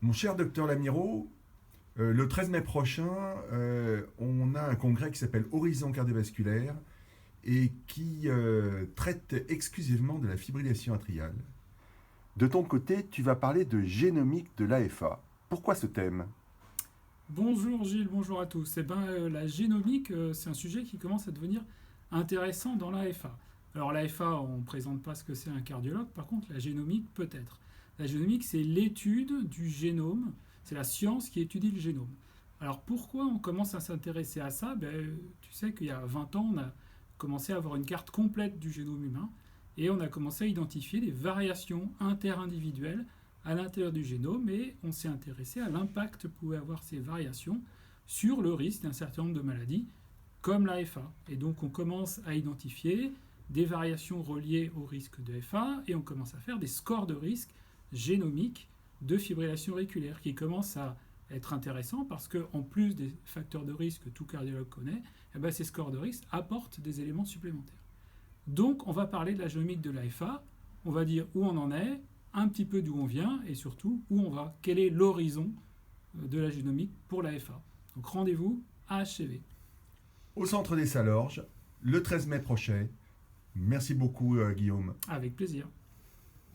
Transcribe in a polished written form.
Mon cher docteur Lamiro, le 13 mai prochain, on a un congrès qui s'appelle Horizon cardiovasculaire et qui traite exclusivement de la fibrillation atriale. De ton côté, tu vas parler de génomique de l'AFA. Pourquoi ce thème? Bonjour Gilles, bonjour à tous. La génomique, c'est un sujet qui commence à devenir intéressant dans l'AFA. Alors l'AFA, on ne présente pas ce que c'est un cardiologue, par contre la génomique peut-être. La génomique, c'est l'étude du génome, c'est la science qui étudie le génome. Alors pourquoi on commence à s'intéresser à ça? Tu sais qu'il y a 20 ans, on a commencé à avoir une carte complète du génome humain et on a commencé à identifier des variations interindividuelles à l'intérieur du génome et on s'est intéressé à l'impact que pouvaient avoir ces variations sur le risque d'un certain nombre de maladies comme la FA. Et donc on commence à identifier des variations reliées au risque de FA et on commence à faire des scores de risque génomiques de fibrillation auriculaire qui commencent à être intéressants parce qu'en plus des facteurs de risque que tout cardiologue connaît, ces scores de risque apportent des éléments supplémentaires. Donc on va parler de la génomique de l'AFA, on va dire où on en est, un petit peu d'où on vient et surtout où on va, quel est l'horizon de la génomique pour l'AFA. Donc rendez-vous à HCV. Au centre des Salorges, le 13 mai prochain. Merci beaucoup, Guillaume. Avec plaisir.